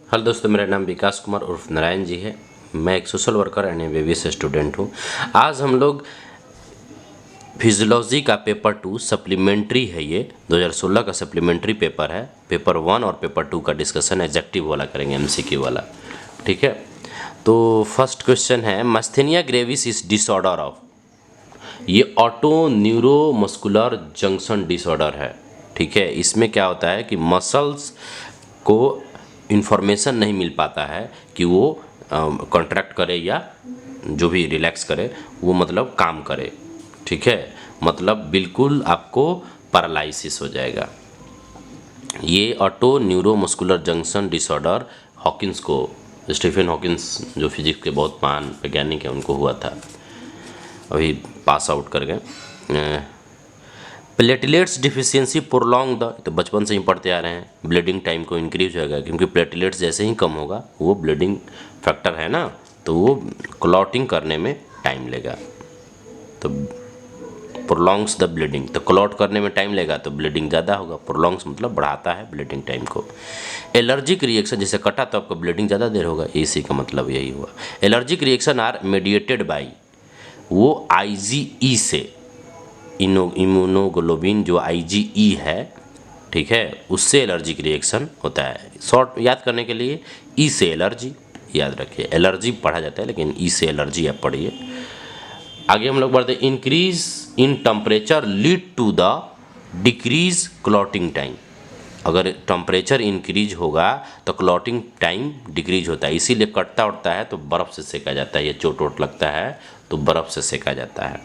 Hello दोस्तों, मेरा नाम विकास कुमार उर्फ नारायण जी है। मैं एक social worker and MBBS student हूँ। आज हम लोग फिजियोलॉजी का पेपर 2 सप्लीमेंट्री है, ये 2016 का सप्लीमेंट्री पेपर है। पेपर 1 और पेपर 2 का डिस्कशन एग्जेक्टिव वाला करेंगे, एमसीक्यू वाला। ठीक है, तो फर्स्ट क्वेश्चन है मस्थेनिया ग्रेविस इज डिसऑर्डर ऑफ। ये ऑटो न्यूरोमस्कुलर जंक्शन डिसऑर्डर है। ठीक है, इसमें क्या होता है कि मसल्स को इन्फॉर्मेशन नहीं मिल पाता है कि वो कॉन्ट्रैक्ट करे या जो भी रिलैक्स करे, वो मतलब काम करे। ठीक है, मतलब बिल्कुल आपको पैरालिसिस हो जाएगा। ये auto neuromuscular junction disorder Hawkins को, स्टीफन हॉकिंस जो फिजिक्स के बहुत महान वैज्ञानिक हैं, उनको हुआ था, अभी पास आउट कर गए। प्लेटलेट्स डिफिशियंसी प्रोलॉन्ग द, तो बचपन से ही पढ़ते आ रहे हैं, ब्लीडिंग टाइम को इंक्रीज होगा, क्योंकि प्लेटलेट्स जैसे ही कम होगा, वो ब्लीडिंग फैक्टर है ना, तो वो क्लॉटिंग करने में टाइम लेगा, तो प्रोलॉन्ग्स द ब्लीडिंग। तो क्लॉट करने में टाइम लेगा तो ब्लीडिंग ज़्यादा होगा। प्रोलॉन्ग्स मतलब बढ़ाता है ब्लीडिंग टाइम को। एलर्जिक रिएक्शन, जैसे कटा तो आपको ब्लीडिंग ज़्यादा देर होगा, इसी का मतलब यही हुआ। Allergic reaction are mediated by, वो आईजीई से, इम्यूनोग्लोबिन जो आईजीई है, ठीक है, उससे एलर्जिक रिएक्शन होता है। शॉर्ट याद करने के लिए ई से एलर्जी याद रखिए, एलर्जी पढ़ा जाता है लेकिन ई से एलर्जी आप पढ़िए। आगे हम लोग बढ़ते, increase in temperature lead to the decrease clotting time. अगर टेम्परेचर इंक्रीज होगा तो क्लॉटिंग टाइम डिक्रीज होता है, इसीलिए कटता उठता है तो बर्फ़ से सेका जाता है, या चोट वोट लगता है तो बर्फ़ से सेका जाता है।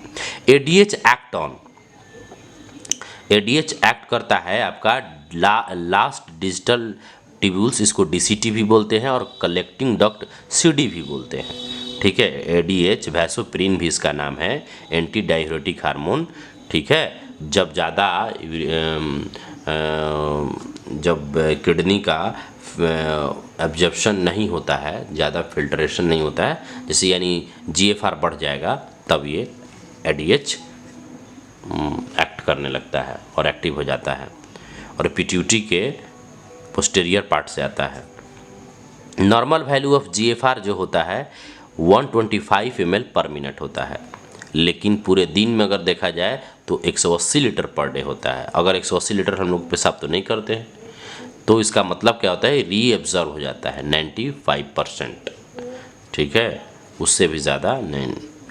ADH act on, ADH act करता है आपका लास्ट डिजिटल ट्यूब्यूल्स, इसको डीसीटी भी बोलते हैं, और कलेक्टिंग डक्ट सीडी भी बोलते हैं। ठीक है, एडीएच वैसोप्रिन भी इसका नाम है, एंटी डाययूरेटिक हार्मोन। ठीक है, जब ज़्यादा जब किडनी का एब्जॉर्प्शन नहीं होता है, ज़्यादा फिल्ट्रेशन नहीं होता है, जैसे यानी जीएफआर बढ़ जाएगा, तब ये एडीएच एक्ट करने लगता है और एक्टिव हो जाता है, और पिट्यूटरी के पोस्टीरियर पार्ट से आता है। नॉर्मल वैल्यू ऑफ जीएफआर जो होता है 125 ml पर मिनट होता है, लेकिन पूरे दिन में अगर देखा जाए तो 180 लीटर पर डे होता है। अगर 180 लीटर हम लोग पेशाब तो नहीं करते हैं, तो इसका मतलब क्या होता है, रीएब्जॉर्ब हो जाता है 95%। ठीक है, उससे भी ज़्यादा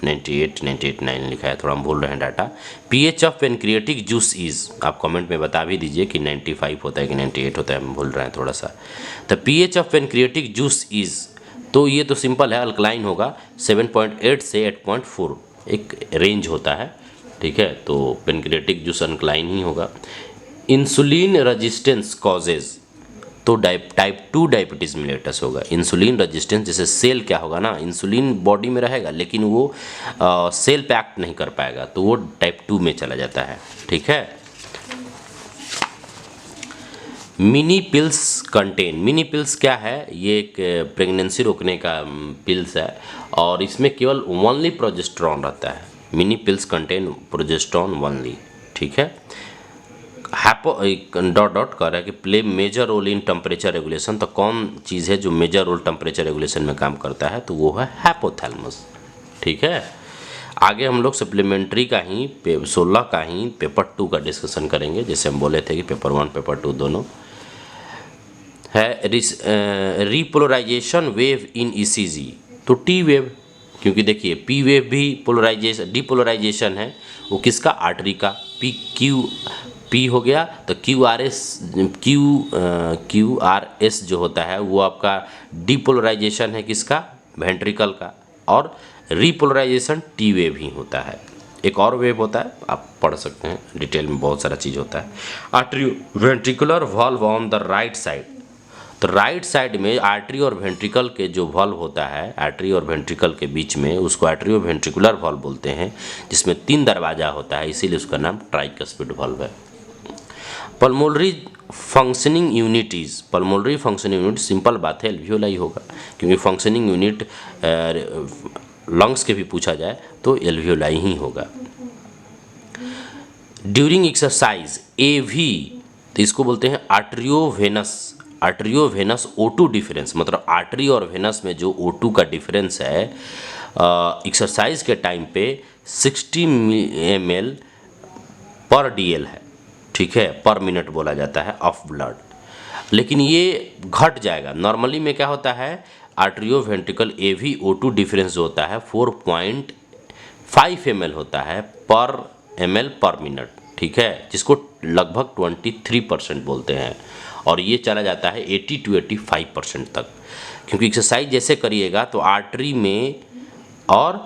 98.9 लिखा है, थोड़ा हम भूल रहे हैं data. PH of pancreatic juice is, आप कमेंट में बता भी दीजिए कि 95 होता है कि 98 होता है, हम भूल रहे हैं थोड़ा सा। तो pH of pancreatic juice is, तो ये तो सिंपल है, अल्कलाइन होगा, 7.8 से 8.4 एक रेंज होता है। ठीक है, तो पेनक्रिएटिक जूस अल्कलाइन ही होगा। इंसुलिन रेजिस्टेंस कॉजेज, तो टाइप 2 डायबिटीज़ मिलेटस होगा। इंसुलिन रेजिस्टेंस, जैसे सेल क्या होगा ना, इंसुलिन बॉडी में रहेगा लेकिन वो सेल पे एक्ट नहीं कर पाएगा, तो वो टाइप 2 में चला जाता है। ठीक है, mini pills contain, mini pills क्या है, ये एक प्रेगनेंसी रोकने का पिल्स है, और इसमें केवल ओनली प्रोजेस्टेरॉन रहता है। Mini pills contain progesterone only. ठीक है, डॉट कर रहा है कि play major role in temperature regulation, तो कौन चीज़ है जो मेजर रोल टेम्परेचर रेगुलेशन में काम करता है, तो वो है हाइपोथैलेमस। ठीक है, आगे हम लोग सप्लीमेंट्री का ही 16 का ही पेपर 2 का डिस्कशन करेंगे, जैसे हम बोले थे कि पेपर 1 पेपर 2 दोनों है। रीपोलराइजेशन वेव इन ईसीजी, तो टी वेव, क्योंकि देखिए पी वेव भी पोलराइजेशन, डीपोलराइजेशन है, वो किसका, आर्टरी का। पी हो गया, तो क्यू आर एस जो होता है वो आपका डीपोलराइजेशन है, किसका, वेंट्रिकल का, और रीपोलराइजेशन टी वेव ही होता है। एक और वेव होता है, आप पढ़ सकते हैं, डिटेल में बहुत सारा चीज़ होता है। Artery ventricular valve on the right side, तो राइट साइड में आर्टरी और वेंट्रिकल के जो वॉल्व होता है, आर्टरी और वेंट्रिकल के बीच में, उसको आर्टरियो वेंट्रिकुलर वॉल्व बोलते हैं, जिसमें 3 दरवाजा होता है, इसीलिए उसका नाम ट्राइकस्पिड वॉल्व है। Pulmonary functioning unities, pulmonary functioning unit simple बात है, एल्वियोलाई होगा, क्योंकि फंक्शनिंग यूनिट लंग्स के भी पूछा जाए तो एल्वियोलाई ही होगा। ड्यूरिंग एक्सरसाइज एवी, तो इसको बोलते हैं आर्टरियोवेनस आर्टरियो वेनस O2 डिफरेंस, मतलब आर्टरी और वेनस में जो O2 का डिफरेंस है एक्सरसाइज के टाइम पे 60 ml पर DL है, ठीक है, पर मिनट बोला जाता है ऑफ ब्लड। लेकिन ये घट जाएगा। नॉर्मली में क्या होता है, आर्टरियो वेंट्रिकल AV O2 डिफरेंस जो होता है 4.5 ml होता है पर ml पर मिनट, ठीक है, जिसको लगभग 23% बोलते हैं, और ये चला जाता है 80 to 85% तक। क्योंकि एक्सरसाइज जैसे करिएगा तो आर्टरी में और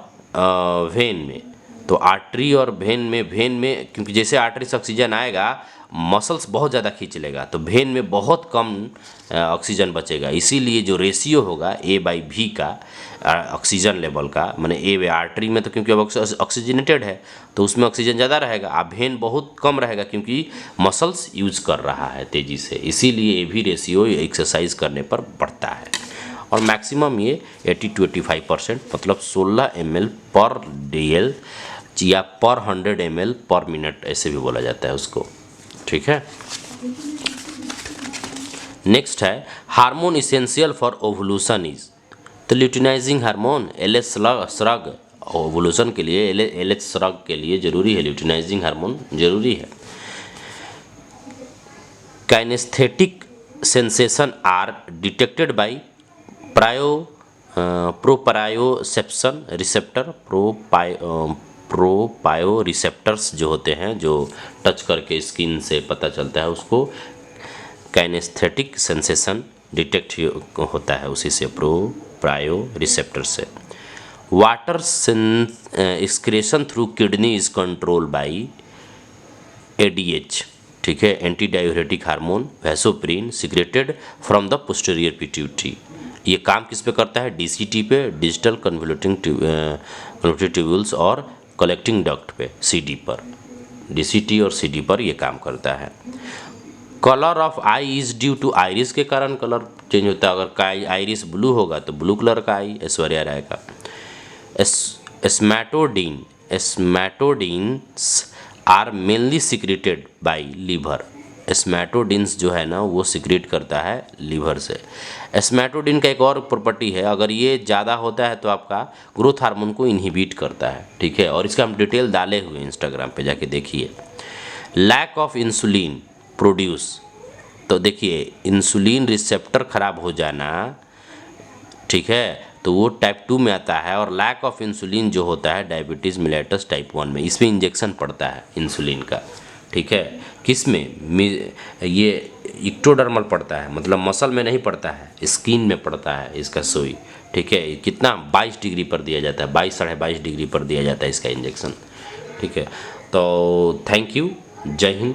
वेन में, तो आर्टरी और वेन में क्योंकि जैसे आर्टरी से ऑक्सीजन आएगा मसल्स बहुत ज़्यादा खींच लेगा, तो वेन में बहुत कम ऑक्सीजन बचेगा। इसीलिए जो रेशियो होगा A/V का ऑक्सीजन लेवल का, माने A आर्टरी में तो क्योंकि अब ऑक्सीजनेटेड है तो उसमें ऑक्सीजन ज़्यादा रहेगा, अब वेन बहुत कम रहेगा क्योंकि मसल्स यूज कर रहा है तेज़ी से, इसीलिए AV रेशियो एक्सरसाइज करने पर बढ़ता है। और मैक्सिमम ये 80 to 85%, मतलब 16 ml पर DL या पर 100 ml पर मिनट ऐसे भी बोला जाता है उसको, ठीक है। नेक्स्ट है hormone essential for ovulation is, तो luteinizing hormone LH shrug ovulation के लिए, LH स्रग के लिए जरूरी है, ल्यूटिनाइजिंग हार्मोन जरूरी है। Kinaesthetic sensation are detected by proprioception receptor, proprio receptors जो होते हैं, जो टच करके स्किन से पता चलता है, उसको काइनेस्थेटिक सेंसेशन डिटेक्ट होता है उसी से, प्रोपायो रिसेप्टर से। Water excretion through kidney is control by ADH, ठीक है, anti diuretic hormone vasopressin secreted from the posterior pituitary. ये काम किस पे करता है, DCT पे, डिजिटल कन्वोल्यूटिंग ट्यूब्यूल्स, और कलेक्टिंग डक्ट पे, CD पर, DCT और CD पर ये काम करता है। Colour of eye is due to iris के कारण कलर चेंज होता है। अगर आइरिस ब्लू होगा तो ब्लू कलर का आई ऐश्वर्या राय का। Somatomedins are mainly secreted by liver. Somatomedins जो है ना वो सिक्रेट करता है लीवर से। स्मैटोडिन का एक और प्रॉपर्टी है, अगर ये ज़्यादा होता है तो आपका ग्रोथ हार्मोन को इनहिबिट करता है, ठीक है, और इसका हम डिटेल डाले हुए हैं इंस्टाग्राम पे, जाके देखिए। लैक ऑफ इंसुलिन प्रोड्यूस, तो देखिए इंसुलिन रिसेप्टर खराब हो जाना, ठीक है, तो वो टाइप 2 में आता है। और लैक ऑफ इंसुलिन जो होता है डायबिटीज़ मेलिटस टाइप 1 में, इसमें इंजेक्शन पड़ता है इंसुलिन का, ठीक है। किस में, ये इक्टोडर्मल पड़ता है, मतलब मसल में नहीं पड़ता है, स्किन में पड़ता है इसका सुई, ठीक है। कितना 22 डिग्री पर दिया जाता है, 22 साढ़े 22 डिग्री पर दिया जाता है इसका इंजेक्शन, ठीक है। तो थैंक यू, जय हिंद।